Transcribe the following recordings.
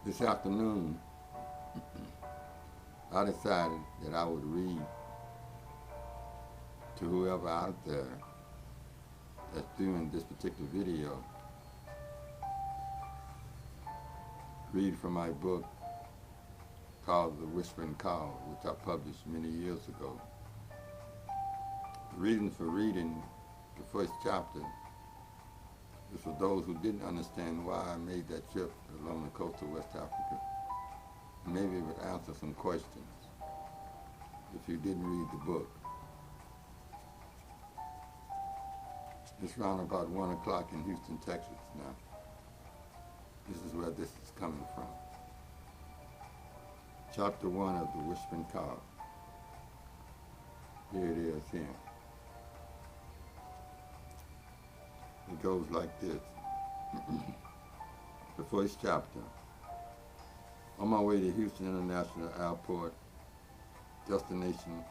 This afternoon, I decided that I would read to whoever out there that's doing this particular video, read from my book called The Whispering Call, which I published many years ago. The reason for reading the first chapter is for those who didn't understand why I made that trip along the coast of West Africa. Maybe it would answer some questions if you didn't read the book. It's around about 1 o'clock in Houston, Texas now. This is where this is coming from. Chapter 1 of The Whispering Call. Here it is here. It goes like this. The first chapter. On my way to Houston International Airport, destination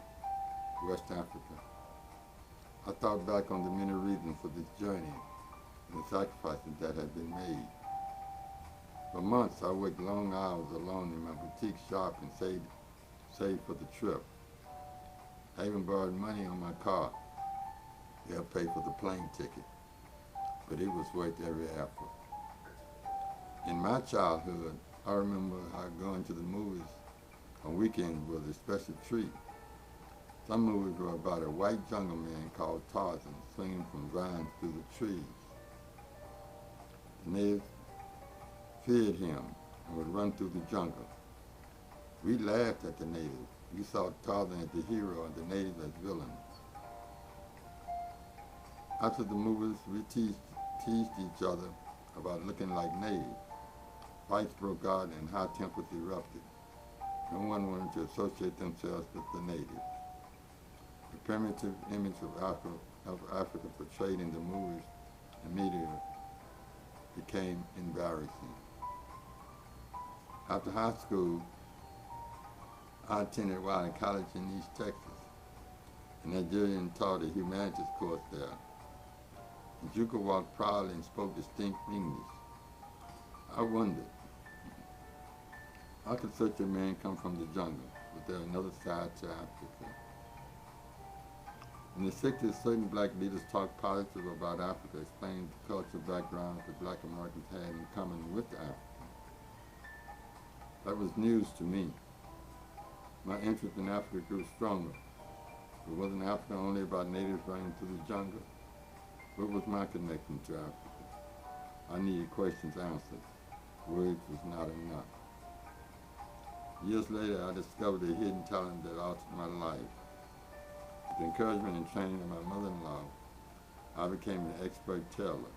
West Africa, I thought back on the many reasons for this journey and the sacrifices that had been made. For months, I worked long hours alone in my boutique shop and saved for the trip. I even borrowed money on my car to help pay for the plane ticket, but it was worth every effort. In my childhood, I remember how going to the movies on weekends was a special treat. Some movies were about a white jungle man called Tarzan swinging from vines through the trees. The natives feared him and would run through the jungle. We laughed at the natives. We saw Tarzan as the hero and the natives as villains. After the movies, we teased each other about looking like natives. Fights broke out and hot tempers erupted. No one wanted to associate themselves with the natives. The primitive image of Africa portrayed in the movies and media became embarrassing. After high school, I attended Wiley College in East Texas. A Nigerian taught a humanities course there. Njuka walked proudly and spoke distinct English. I wondered, how could such a man come from the jungle? Was there another side to Africa? In the 60s, certain black leaders talked positive about Africa, explaining the cultural background that black Americans had in common with Africa. That was news to me. My interest in Africa grew stronger. But wasn't Africa only about natives running through the jungle? What was my connection to Africa? I needed questions answered. Words was not enough. Years later, I discovered a hidden talent that altered my life. With the encouragement and training of my mother-in-law, I became an expert tailor.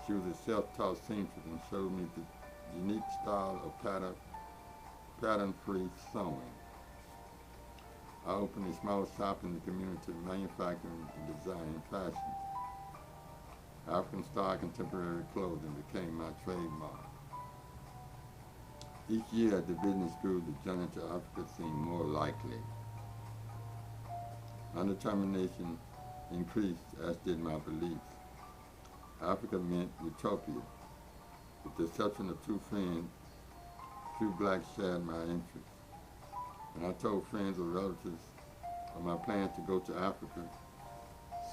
She was a self-taught seamstress and showed me the unique style of pattern-free sewing. I opened a small shop in the community manufacturing and designing fashion. African style contemporary clothing became my trademark. Each year as the business grew, the journey to Africa seemed more likely. My determination increased, as did my beliefs. Africa meant utopia. With the exception of two friends, few blacks shared my interests. When I told friends or relatives of my plans to go to Africa,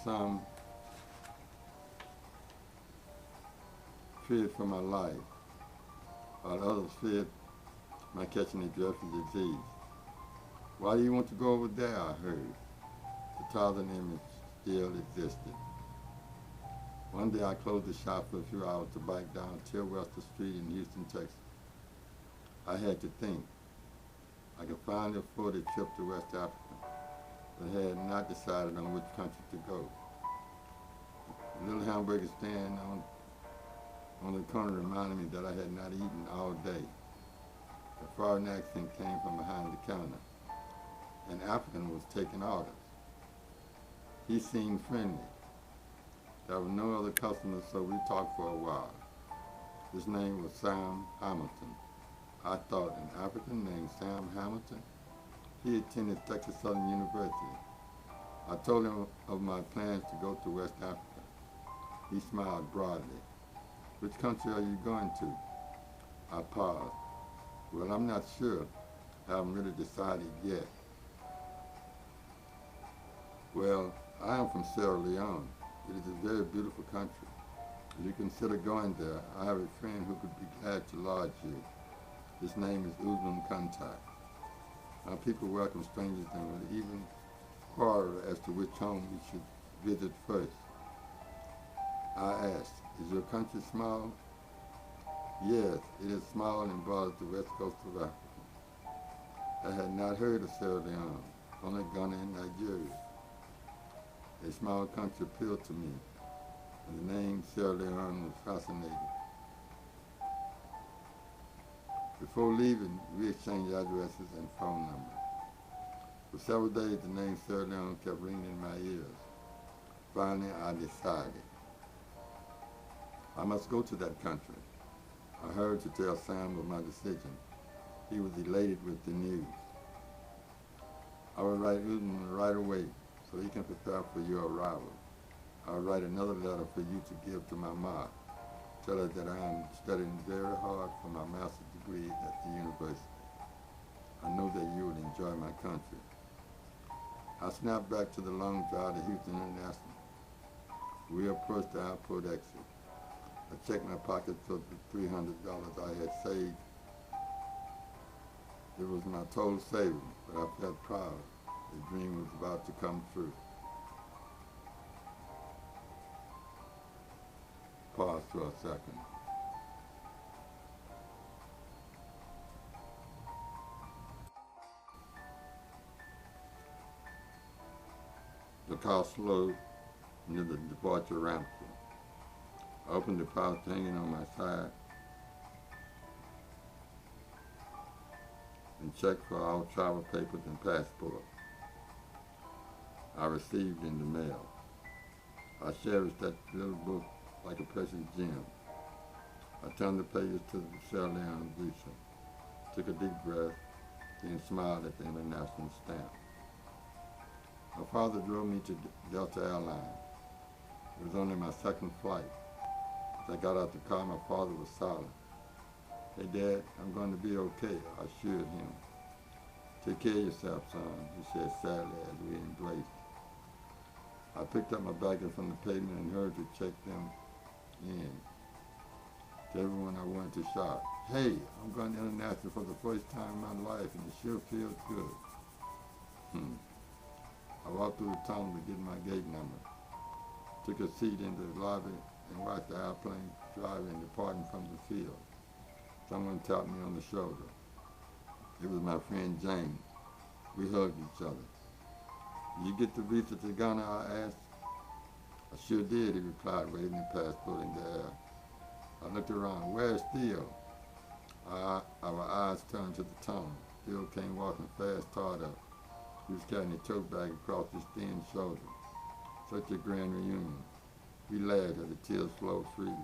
some feared for my life, while others feared my catching a dreadful disease. Why do you want to go over there? I heard. The Tarzan image still existed. One day I closed the shop for a few hours to bike down Tilwester Street in Houston, Texas. I had to think. I could finally afford a trip to West Africa, but had not decided on which country to go. The little hamburger stand on the corner reminded me that I had not eaten all day. A foreign accent came from behind the counter. An African was taking orders. He seemed friendly. There were no other customers, so we talked for a while. His name was Sam Hamilton. I thought, an African named Sam Hamilton? He attended Texas Southern University. I told him of my plans to go to West Africa. He smiled broadly. Which country are you going to? I paused. Well, I'm not sure. I haven't really decided yet. Well, I am from Sierra Leone. It is a very beautiful country. If you consider going there, I have a friend who could be glad to lodge you. His name is Uzman Kantai. Our people welcome strangers and will even quarrel as to which home we should visit first. I asked, is your country small? Yes, it is small and borders the west coast of Africa. I had not heard of Sierra Leone, only Ghana and Nigeria. A small country appealed to me, and the name Sierra Leone was fascinating. Before leaving, we exchanged addresses and phone numbers. For several days, the name Sierra Leone kept ringing in my ears. Finally, I decided I must go to that country. I hurried to tell Sam of my decision. He was elated with the news. I will write Uzman right away so he can prepare for your arrival. I will write another letter for you to give to my mom. Tell her that I am studying very hard for my master's degree at the university. I know that you will enjoy my country. I snapped back to the long drive to Houston International. We approached the airport exit. I checked my pockets for the $300 I had saved. It was my total savings, but I felt proud. The dream was about to come true. Pause for a second. The car slowed near the departure ramp. I opened the pouch hanging on my side and checked for all travel papers and passport I received in the mail. I cherished that little book like a precious gem. I turned the pages to the Sierra Leone visa, took a deep breath, then smiled at the international stamp. My father drove me to Delta Airlines. It was only my second flight. As I got out the car, my father was silent. Hey, Dad, I'm going to be okay, I assured him. Take care of yourself, son, he said sadly as we embraced. I picked up my baggage from the pavement and hurried to check them in. To everyone I wanted to shout, hey, I'm going international for the first time in my life and it sure feels good. I walked through the tunnel to get my gate number, took a seat in the lobby and watched the airplane driving departing from the field. Someone tapped me on the shoulder. It was my friend James. We hugged each other. Did you get the visa to Ghana, I asked. I sure did, he replied, waving the passport in the air. I looked around. Where's Theo? Our eyes turned to the tunnel. Theo came walking fast toward us. He was carrying a tote bag across his thin shoulder. Such a grand reunion. We laughed as the tears flowed freely.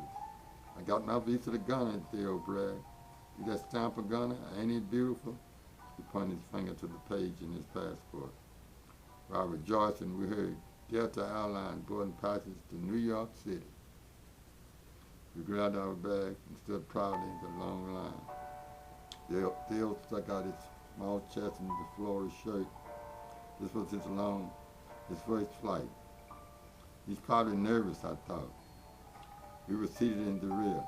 I got my visa to Ghana, Theo bragged. See that stamp of Ghana? Ain't it beautiful? He pointed his finger to the page in his passport. While rejoicing, we heard Delta Airlines boarding passengers to New York City. We grabbed our bags and stood proudly in the long line. Theo stuck out his small chest in the floral shirt. This was his first flight. He's probably nervous, I thought. We were seated in the rear.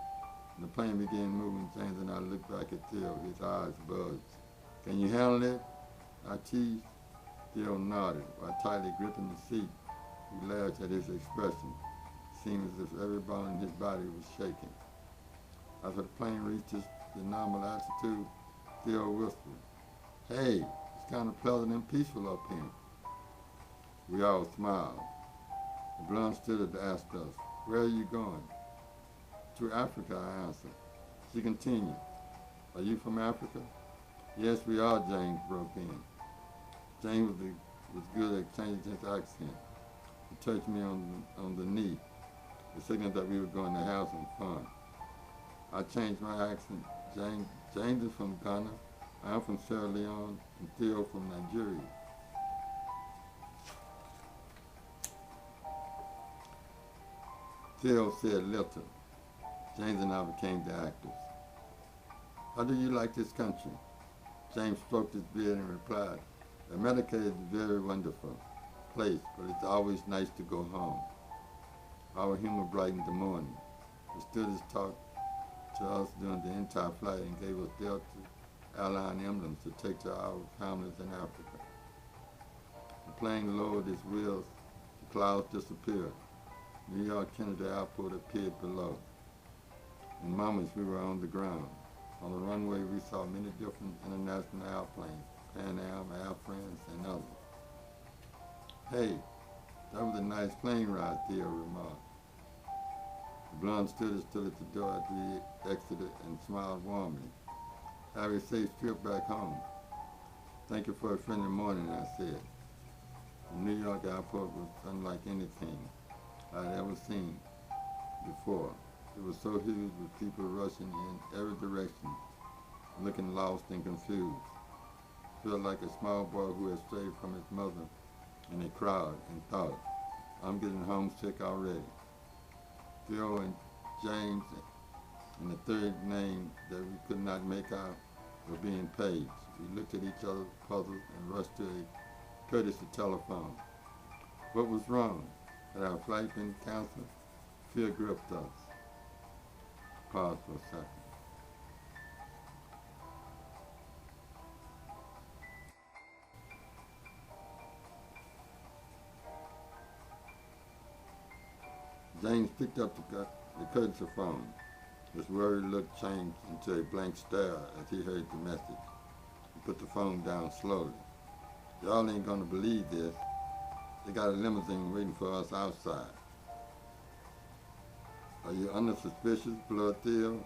When the plane began moving, James and I looked back at Theo. His eyes buzzed. Can you handle it? I teased. Theo nodded while tightly gripping the seat. We laughed at his expression. It seemed as if every bone in his body was shaking. After the plane reached the normal altitude, Theo whispered, hey, it's kind of pleasant and peaceful up here. We all smiled. The blonde stewardess asked us, where are you going? To Africa, I answered. She continued, are you from Africa? Yes, we are, James broke in. James was good at changing his accent. He touched me on the knee, the signal that we were going to have some fun. I changed my accent. James is from Ghana, I am from Sierra Leone, and Theo from Nigeria. Theo said little. James and I became the actors. How do you like this country? James stroked his beard and replied, America is a very wonderful place, but it's always nice to go home. Our humor brightened the morning. The stewardess talked to us during the entire flight and gave us Delta airline emblems to take to our families in Africa. The plane lowered its wheels, the clouds disappeared. New York Kennedy Airport appeared below. In moments we were on the ground. On the runway we saw many different international airplanes, Pan Am, Air France, and others. Hey, that was a nice plane ride, Theo remarked. The blonde stewardess stood at the door as we exited and smiled warmly. Have a safe trip back home. Thank you for a friendly morning, I said. The New York airport was unlike anything I had ever seen before. It was so huge with people rushing in every direction, looking lost and confused. It felt like a small boy who had strayed from his mother in a crowd and thought, I'm getting homesick already. Theo and James and the third name that we could not make out were being paged. We looked at each other puzzled and rushed to a courtesy telephone. What was wrong? Had our flight been canceled? Fear gripped us. Pause for a second. James picked up the courtesy phone. His worried look changed into a blank stare as he heard the message. He put the phone down slowly. Y'all ain't gonna believe this. They got a limousine waiting for us outside. Are you under suspicion, Blood Theo?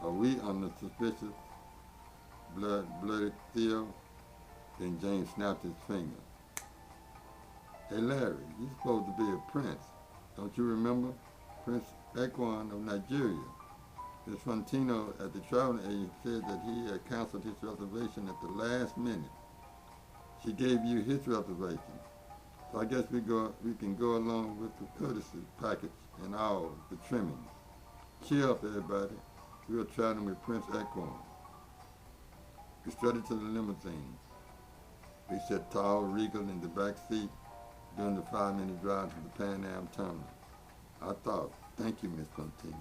Are we under suspicion, Blooded Theo? Then James snapped his finger. Hey Larry, you're supposed to be a prince. Don't you remember? Prince Ekwan of Nigeria. Ms. Fantino at the travel agent said that he had canceled his reservation at the last minute. She gave you his reservation. So I guess we can go along with the courtesy package and all the trimmings. Cheer up, everybody. We are traveling with Prince Ekwan. We strutted to the limousine. We sat tall, regal in the back seat during the 5-minute drive to the Pan Am terminal. I thought, thank you, Miss Fantino.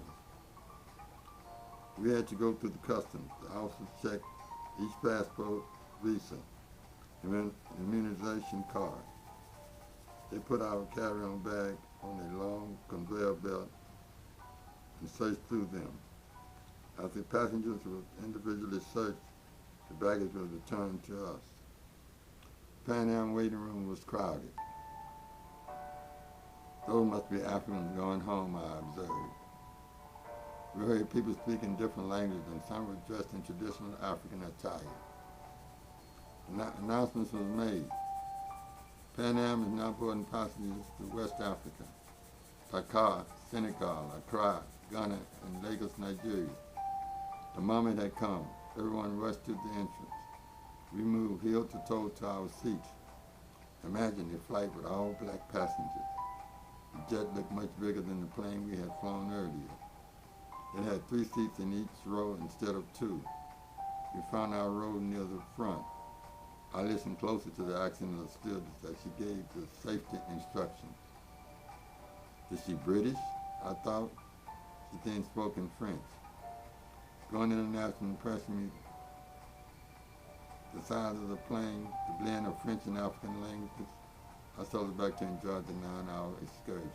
We had to go through the customs. The officers checked each passport, visa, and immunization card. They put our carry-on bag on a long conveyor belt and searched through them. As the passengers were individually searched, the baggage was returned to us. The Pan Am waiting room was crowded. Those must be Africans going home, I observed. We heard people speaking different languages and some were dressed in traditional African attire. Announcements was made. Pan Am is now boarding passengers to West Africa, Dakar, Senegal, Accra, Ghana, and Lagos, Nigeria. The moment had come. Everyone rushed to the entrance. We moved heel to toe to our seats. Imagine a flight with all black passengers. The jet looked much bigger than the plane we had flown earlier. It had 3 seats in each row instead of 2. We found our row near the front. I listened closer to the accent of the stewardess as she gave the safety instructions. Is she British? I thought. She then spoke in French. Going international impressed me. The size of the plane, the blend of French and African languages. I settled back to enjoy the 9-hour excursion.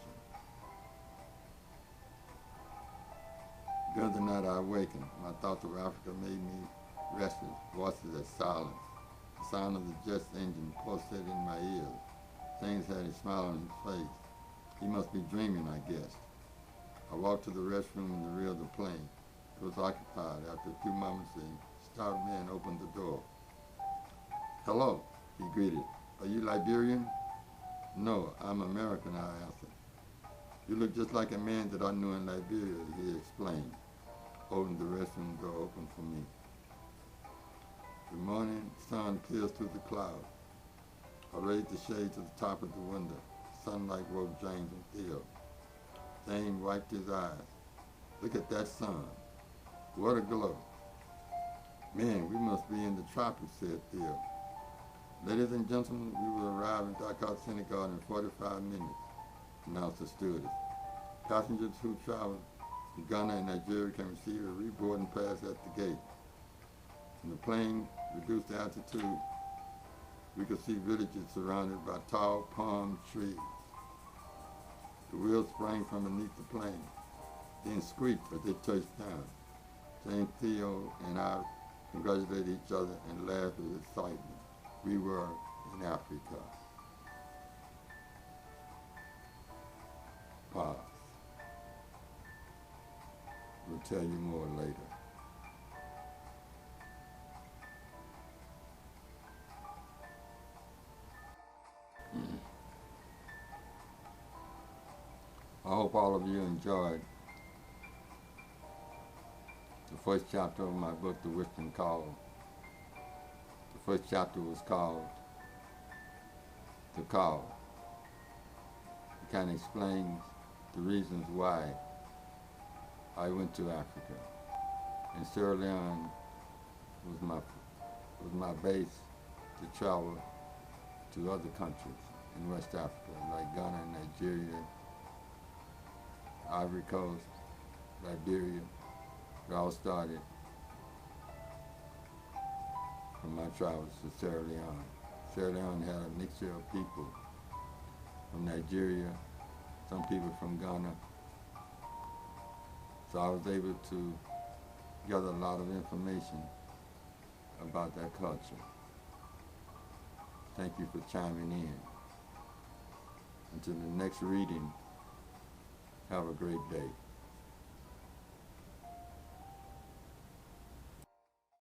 During the night I awakened. My thoughts of Africa made me restless. Voices as silence. The sound of the jet's engine pulsated in my ears. James had a smile on his face. He must be dreaming, I guessed. I walked to the restroom in the rear of the plane. It was occupied. After a few moments, a stout man opened the door. Hello, he greeted. Are you Liberian? No, I'm American, I answered. You look just like a man that I knew in Liberia, he explained, holding the restroom door open for me. The morning sun pierced through the clouds. I raised the shade to the top of the window. Sunlight woke James and Theo. James wiped his eyes. Look at that sun. What a glow. Man, we must be in the tropics, said Theo. Ladies and gentlemen, we will arrive in Dakar, Senegal in 45 minutes, announced the stewardess. Passengers who travel to Ghana and Nigeria can receive a reboarding pass at the gate. When the plane reduced altitude, we could see villages surrounded by tall palm trees. The wheels sprang from beneath the plane, then squeaked as they touched down. James, Theo, and I congratulated each other and laughed with excitement. We were in Africa. Pause. We'll tell you more later. I hope all of you enjoyed the first chapter of my book, The Whispering Call. The first chapter was called The Call. It kind of explains the reasons why I went to Africa. And Sierra Leone was my base to travel to other countries in West Africa, like Ghana, Nigeria, Ivory Coast, Liberia. It all started from my travels to Sierra Leone. Sierra Leone had a mixture of people from Nigeria, some people from Ghana. So I was able to gather a lot of information about that culture. Thank you for chiming in. Until the next reading, have a great day.